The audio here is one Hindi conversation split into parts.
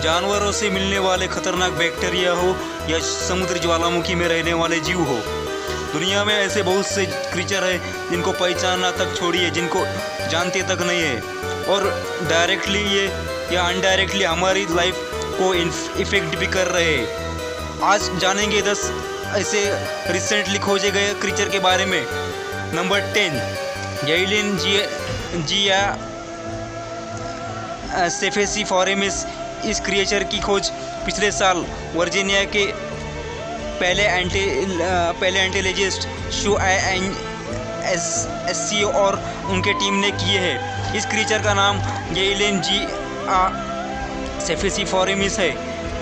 जानवरों से मिलने वाले खतरनाक बैक्टीरिया हो या समुद्री ज्वालामुखी में रहने वाले जीव हो। दुनिया में ऐसे बहुत से क्रीचर हैं जिनको पहचानना तक छोड़िए, जिनको जानते तक नहीं है, और डायरेक्टली ये या अनडायरेक्टली हमारी लाइफ को इफेक्ट भी कर रहे हैं। आज जानेंगे 10 ऐसे रिसेंटली खोजे गए क्रीचर के बारे में। नंबर 10, जैलिन जिया सेफेसिफॉरेमिस। इस क्रिएचर की खोज पिछले साल वर्जीनिया के पैलेंटोलॉजिस्ट शू एससी और उनके टीम ने किए हैं। इस क्रीचर का नाम जैलिन जिया सेफेसिफॉरेमिस है।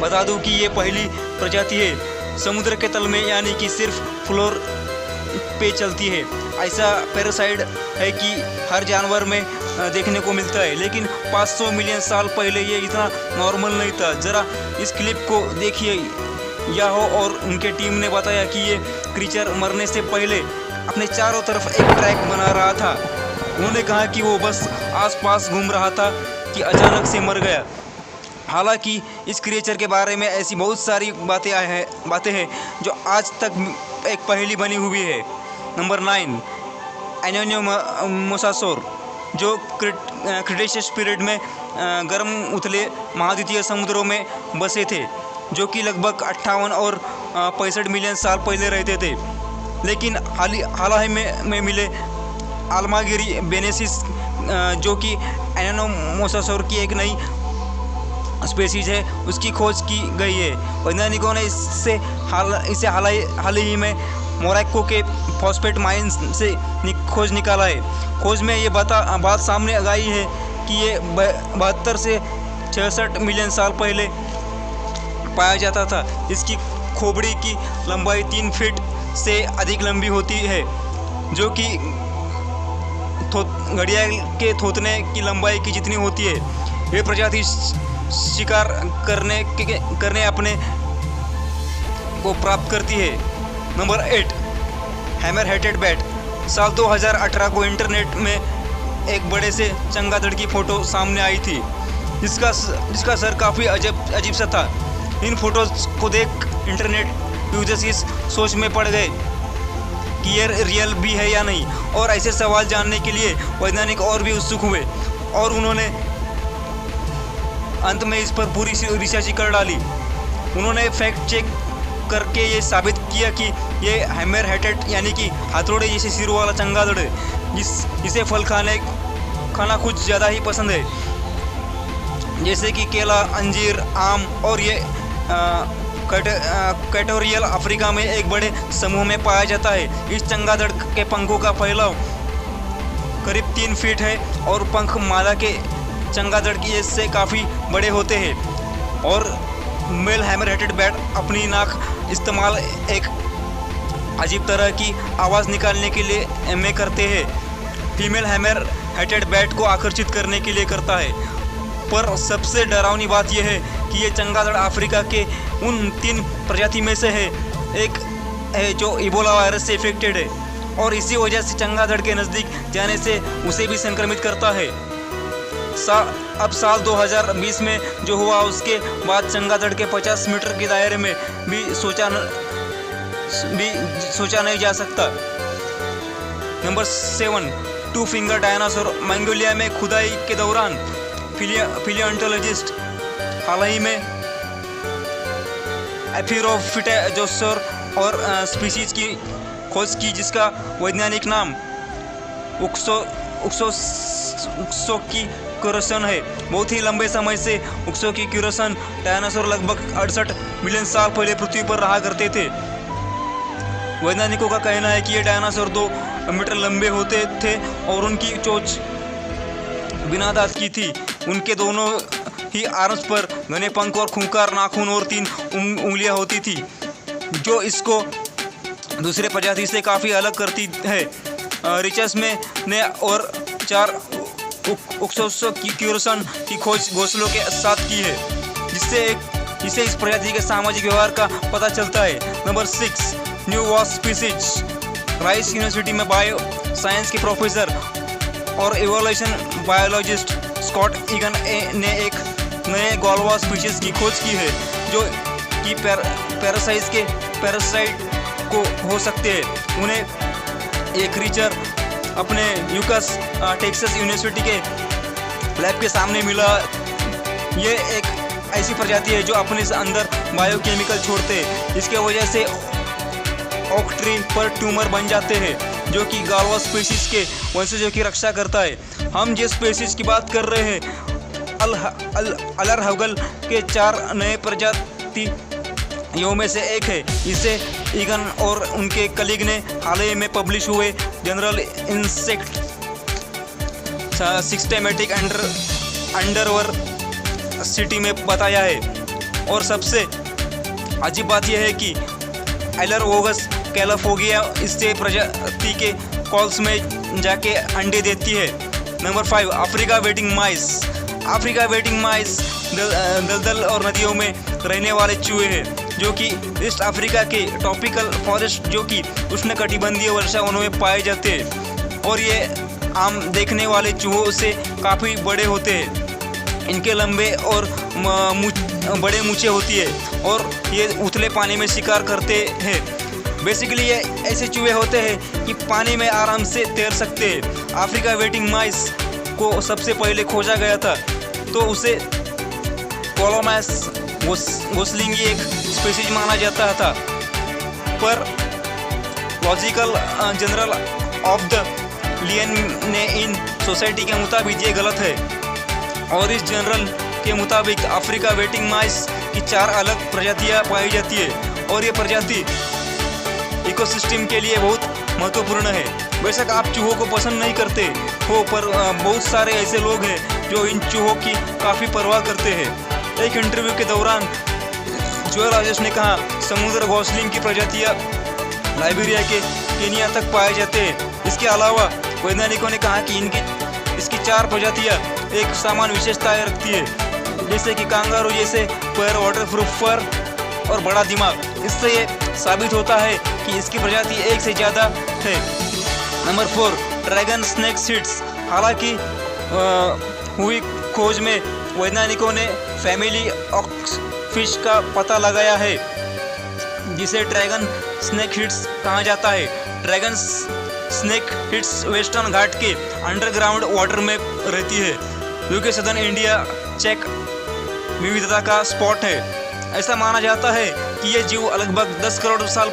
बता दूं कि ये पहली प्रजाति है समुद्र के तल में, यानी कि सिर्फ फ्लोर पे चलती है। ऐसा पैरासाइट है कि हर जानवर में देखने को मिलता है, लेकिन 500 मिलियन साल पहले ये इतना नॉर्मल नहीं था। ज़रा इस क्लिप को देखिए याहो और उनके टीम ने बताया कि ये क्रीचर मरने से पहले अपने चारों तरफ एक ट्रैक बना रहा था। उन्होंने कहा कि वो बस आसपास घूम रहा था कि अचानक से मर गया। हालांकि इस क्रिएचर के बारे में ऐसी बहुत सारी बातें हैं जो आज तक एक पहेली बनी हुई है। नंबर 9, एनोनियोमोसासौर, जो क्रिटेशियस पीरियड में गर्म उथले महाद्वीपीय समुद्रों में बसे थे, जो कि लगभग 58 और 65 मिलियन साल पहले रहते थे। लेकिन हाल ही में मिले आल्मागिरी बेनेसिस, जो कि एनोनियोमोसासौर की एक नई स्पीसीज है, उसकी खोज की गई है। वैज्ञानिकों ने इसे हाल ही में मोरक्को के फॉस्फेट माइन से खोज निकाला है। खोज में ये बात सामने आई है कि ये 72 से 66 मिलियन साल पहले पाया जाता था। इसकी खोपड़ी की लंबाई 3 फीट से अधिक लंबी होती है, जो कि घड़ियाल के थोतने की लंबाई की जितनी होती है। ये प्रजाति शिकार करने अपने को प्राप्त करती है। Number 8, hammer headed bat. साल 2018 को इंटरनेट में एक बड़े से चमगादड़ की फ़ोटो सामने आई थी, जिसका सर काफ़ी अजीब सा था। इन फोटोज़ को देख इंटरनेट यूजर्स इस सोच में पड़ गए कि ये रियल भी है या नहीं, और ऐसे सवाल जानने के लिए वैज्ञानिक और भी उत्सुक हुए, और उन्होंने अंत में इस पर पूरी रिसर्च कर डाली। उन्होंने फैक्ट चेक करके ये साबित किया कि ये हैमर हेडेड यानी कि हथौड़े जैसे सिरों वाला चमगादड़ है, जिसे फल खाना कुछ ज़्यादा ही पसंद है, जैसे कि केला, अंजीर, आम, और ये इक्वेटोरियल अफ्रीका में एक बड़े समूह में पाया जाता है। इस चमगादड़ के पंखों का फैलाव करीब 3 फीट है और पंख मादा के चमगादड़ की से काफ़ी बड़े होते हैं, और मेल हैमर हेडेड बैट अपनी नाक इस्तेमाल एक अजीब तरह की आवाज़ निकालने के लिए में करते हैं। फीमेल हैमर हेडेड बैट को आकर्षित करने के लिए करता है। पर सबसे डरावनी बात यह है कि ये चमगादड़ अफ्रीका के उन 3 प्रजाति में से है एक है जो इबोला वायरस से इफेक्टेड है, और इसी वजह से चमगादड़ के नज़दीक जाने से उसे भी संक्रमित करता है। अब साल 2020 में जो हुआ, उसके बाद चमगादड़ के 50 मीटर के दायरे में भी सोचा नहीं जा सकता। Number 7, 2 finger dinosaur. मंगोलिया में खुदाई के दौरान पैलियोंटोलॉजिस्ट हाल ही में एपिरोफिटेजोसौर और स्पीसीज की खोज की, जिसका वैज्ञानिक नाम उक्सोकीक्यूरसन है। बहुत ही लंबे समय से उक्सोकीक्यूरसन डायनासोर लगभग 68 मिलियन साल पहले पृथ्वी पर रहा करते थे। वैज्ञानिकों का कहना है कि ये डायनासोर 2 मीटर लंबे होते थे और उनकी चोंच बिना दांत की थी। उनके दोनों ही आर्म्स पर घने पंख और खूंखार नाखून और 3 उंगलियां होती थी, जो इसको दूसरे प्रजाति से काफ़ी अलग करती है। रिसर्च ने और 4 उक्सोकीक्यूरसन की खोज घोंसलों के साथ की है, जिससे इस प्रजाति के सामाजिक व्यवहार का पता चलता है। Number 6, new wasp species. Rice University में बायो साइंस के प्रोफेसर और इवोल्यूशन बायोलॉजिस्ट स्कॉट ईगन ने एक नए गालवा स्पीशीज की खोज की है जो कि पैरासाइट को हो सकते हैं। उन्हें एक क्रीचर अपने टेक्सास यूनिवर्सिटी के लैब के सामने मिला। ये एक ऐसी प्रजाति है जो अपने अंदर बायोकेमिकल छोड़ते हैं, इसके वजह से ओक ट्री पर ट्यूमर बन जाते हैं जो कि गालवा स्पीशीज के वंशजों की रक्षा करता है। हम जिस स्पीशीज की बात कर रहे हैं अलरहगल के 4 नए प्रजातियों में से एक है। इसे ईगन और उनके कलीग ने हाल ही में पब्लिश हुए जनरल इंसेक्ट सिस्टेमेटिक अंडरवर सिटी में बताया है। और सबसे अजीब बात यह है कि एलरवोगस कैलिफोर्निया इससे प्रजाति के कॉल्स में जाके अंडे देती है। नंबर 5 अफ्रीका वेटिंग माइस। अफ्रीका वेटिंग माइस दलदल और नदियों में रहने वाले चूहे हैं जो कि ईस्ट अफ्रीका के ट्रॉपिकल फॉरेस्ट जो कि उष्णकटिबंधीय वर्षावनों में पाए जाते हैं और ये आम देखने वाले चूहों से काफ़ी बड़े होते हैं। इनके लंबे और बड़े मूंछें होती है और ये उथले पानी में शिकार करते हैं। बेसिकली ये ऐसे चूहे होते हैं कि पानी में आराम से तैर सकते हैं। अफ्रीका वेटिंग माइस को सबसे पहले खोजा गया था तो उसे कोलोमैस गोसलिंगी एक स्पीशीज माना जाता था, पर लॉजिकल जर्नल ऑफ द लियन ने इन सोसाइटी के मुताबिक ये गलत है और इस जनरल के मुताबिक अफ्रीका वेटिंग माइस की 4 अलग प्रजातियां पाई जाती है और ये प्रजाति इकोसिस्टम के लिए बहुत महत्वपूर्ण है। बेशक आप चूहों को पसंद नहीं करते हो, पर बहुत सारे ऐसे लोग हैं जो इन चूहों की काफ़ी परवाह करते हैं। एक इंटरव्यू के दौरान जोएल राजेश ने कहा, समुद्र घोंसलिंग की प्रजातियां लाइबेरिया के केनिया तक पाए जाते हैं। इसके अलावा वैज्ञानिकों ने कहा कि इसकी 4 प्रजातियां एक समान विशेषताएं रखती है, जैसे कि कांगारू जैसे पैर, वाटरप्रूफ फर और बड़ा दिमाग। इससे ये साबित होता है कि इसकी प्रजाति एक से ज़्यादा है। Number 4 dragon snake seeds. हालांकि हुई खोज में वैज्ञानिकों ने फैमिली ऑक्स फिश का पता लगाया है जिसे ड्रैगन स्नेक हिट्स कहा जाता है। ड्रैगन स्नेक हिट्स वेस्टर्न घाट के अंडरग्राउंड वाटर में रहती है जो कि सदर्न इंडिया चेक विविधता का स्पॉट है। ऐसा माना जाता है कि ये जीव लगभग 10 करोड़ साल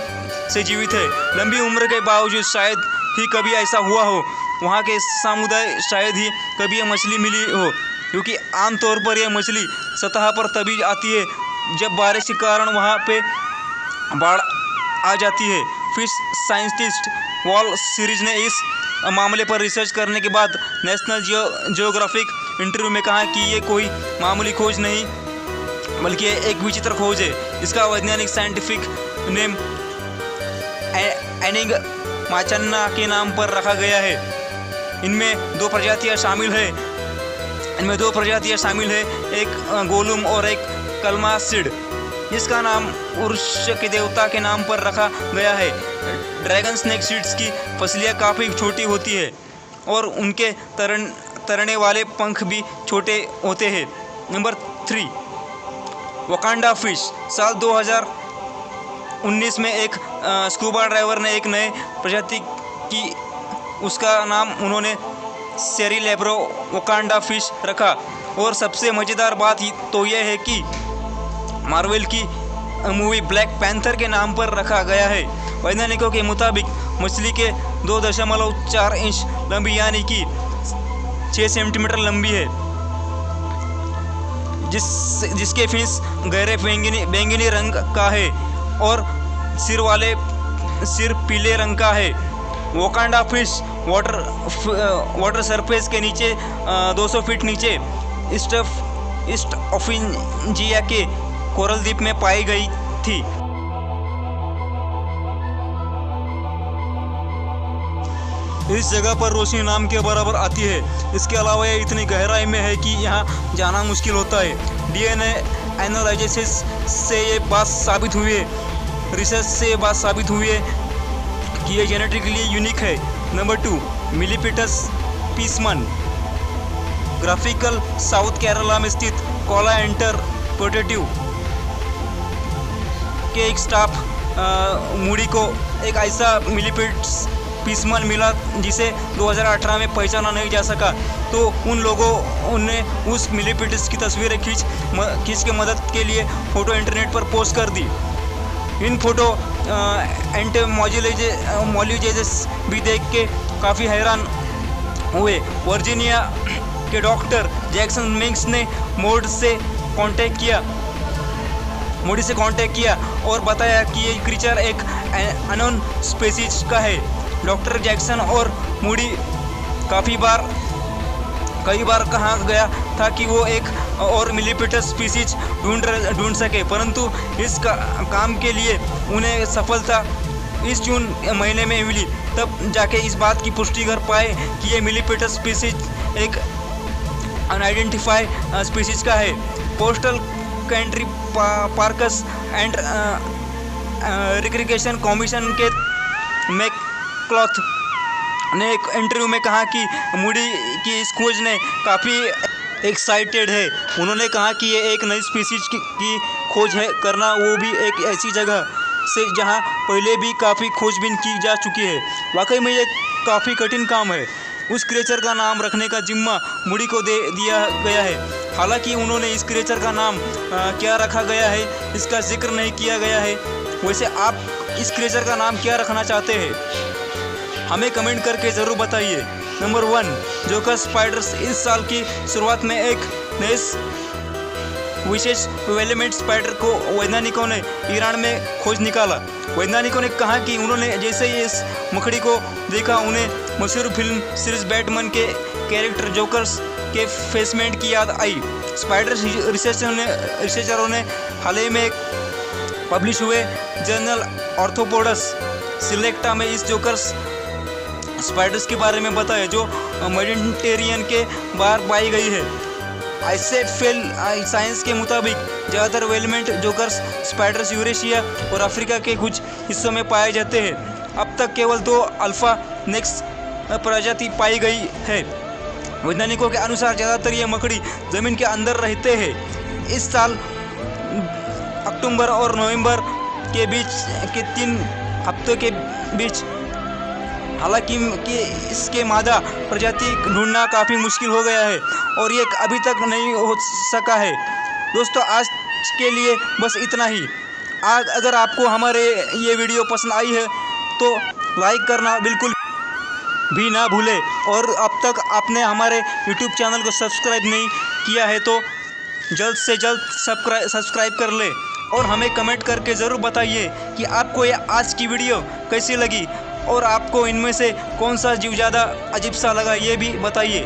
से जीवित है। लंबी उम्र के बावजूद शायद ही कभी ऐसा हुआ हो, वहाँ के समुदाय शायद ही कभी ये मछली मिली हो, क्योंकि आमतौर पर यह मछली सतह पर तभी आती है जब बारिश के कारण वहाँ पे बाढ़ आ जाती है। फिश साइंटिस्ट वॉल सीरीज ने इस मामले पर रिसर्च करने के बाद नेशनल जियोग्राफिक इंटरव्यू में कहा कि ये कोई मामूली खोज नहीं बल्कि एक विचित्र खोज है। इसका वैज्ञानिक साइंटिफिक नेम एनिगमाचन्ना के नाम पर रखा गया है। इनमें 2 प्रजातियां शामिल है, एक गोलुम और एक कलमासिड, जिसका नाम उर्श के देवता के नाम पर रखा गया है। ड्रैगन स्नेक सीड्स की फसलियाँ काफ़ी छोटी होती है और उनके तैरने वाले पंख भी छोटे होते हैं। Number 3 Wakanda fish. साल 2019 में एक स्कूबा डाइवर ने एक नए प्रजाति की, उसका नाम उन्होंने सेरिलेब्रो वकांडा फिश रखा। और सबसे मज़ेदार बात तो यह है कि मार्वल की मूवी ब्लैक पैंथर के नाम पर रखा गया है। वैज्ञानिकों के मुताबिक मछली के 2.4 इंच लंबी यानी कि 6 सेंटीमीटर लंबी है, जिसके फिंस गहरे बैंगनी रंग का है और सिर पीले रंग का है। वकांडा फिश वाटर सरफेस के नीचे 200 फीट नीचे ईस्ट ऑफिंजिया के कोरल द्वीप में पाई गई थी। इस जगह पर रोशनी नाम के बराबर आती है। इसके अलावा यह इतनी गहराई में है कि यहाँ जाना मुश्किल होता है। डीएनए एनालिसिस से ये बात साबित हुई है, रिसर्च से बात साबित हुई है कि ये जेनेटिकली यूनिक है। नंबर 2 मिलीपिटस पीसमन। ग्राफिकल साउथ केरला में स्थित कोला इंटरप्रेटिव के एक स्टाफ मूडी को एक ऐसा मिलीपीसमन मिला जिसे 2018 में पहचाना नहीं जा सका। तो उन लोगों ने उस मिलीपीटिस की तस्वीरें खींच के मदद के लिए फ़ोटो इंटरनेट पर पोस्ट कर दी। इन फोटो एंटेमोलॉजिस्ट भी देख के काफ़ी हैरान हुए। वर्जीनिया के डॉक्टर जैक्सन मिंग्स ने मोडी से कांटेक्ट किया और बताया कि ये क्रीचर एक अननोन स्पीसीज का है। डॉक्टर जैक्सन और मूडी कई बार कहा गया था कि वो एक और मिलीपीटस स्पीसीज ढूंढ सके, परंतु इस काम के लिए उन्हें सफलता इस जून महीने में मिली। तब जाके इस बात की पुष्टि कर पाए कि ये मिलीपीटस स्पीसीज एक अनआइडेंटिफाइड स्पीसीज का है। Postal country parks and recreation commission के मैकक्लॉथ ने एक इंटरव्यू में कहा कि मूडी की इस खोज ने काफ़ी एक्साइटेड है। उन्होंने कहा कि ये एक नई स्पीसीज की खोज है करना, वो भी एक ऐसी जगह से जहां पहले भी काफ़ी खोजबीन की जा चुकी है। वाकई में ये काफ़ी कठिन काम है। उस क्रिएचर का नाम रखने का जिम्मा मूडी को दे दिया गया है। हालांकि उन्होंने इस क्रिएचर का नाम क्या रखा गया है इसका जिक्र नहीं किया गया है। वैसे आप इस क्रिएचर का नाम क्या रखना चाहते हैं, हमें कमेंट करके ज़रूर बताइए। Number 1, joker spiders. इस साल की शुरुआत में एक नए विशेष वेलेमेंट स्पाइडर को वैज्ञानिकों ने ईरान में खोज निकाला। वैज्ञानिकों ने कहा कि उन्होंने जैसे ही इस मकड़ी को देखा उन्हें मशहूर फिल्म सीरीज बैटमैन के कैरेक्टर जोकर्स के फेसमेंट की याद आई। स्पाइडर रिसर्चरों ने हाल ही में पब्लिश हुए जर्नल ऑर्थोपोडस सिलेक्टा में इस जोकर्स स्पाइडर्स के बारे में बताया जो मेडिटेरियन के बाहर पाई गई है। ऐसे साइंस के मुताबिक ज़्यादातर वेलमेंट जोकर्स स्पाइडर्स यूरेशिया और अफ्रीका के कुछ हिस्सों में पाए जाते हैं। अब तक केवल 2 अल्फा नेक्स प्रजाति पाई गई है। वैज्ञानिकों के अनुसार ज़्यादातर ये मकड़ी ज़मीन के अंदर रहते हैं। इस साल अक्टूबर और नवंबर के बीच के 3 हफ्तों के बीच हालांकि इसके मादा प्रजाति ढूंढना काफ़ी मुश्किल हो गया है और ये अभी तक नहीं हो सका है। दोस्तों आज के लिए बस इतना ही। अगर आपको हमारे ये वीडियो पसंद आई है तो लाइक करना बिल्कुल भी ना भूलें और अब तक आपने हमारे YouTube चैनल को सब्सक्राइब नहीं किया है तो जल्द से जल्द सब्सक्राइब कर लें और हमें कमेंट करके ज़रूर बताइए कि आपको ये आज की वीडियो कैसी लगी और आपको इनमें से कौन सा जीव ज़्यादा अजीब सा लगा ये भी बताइए।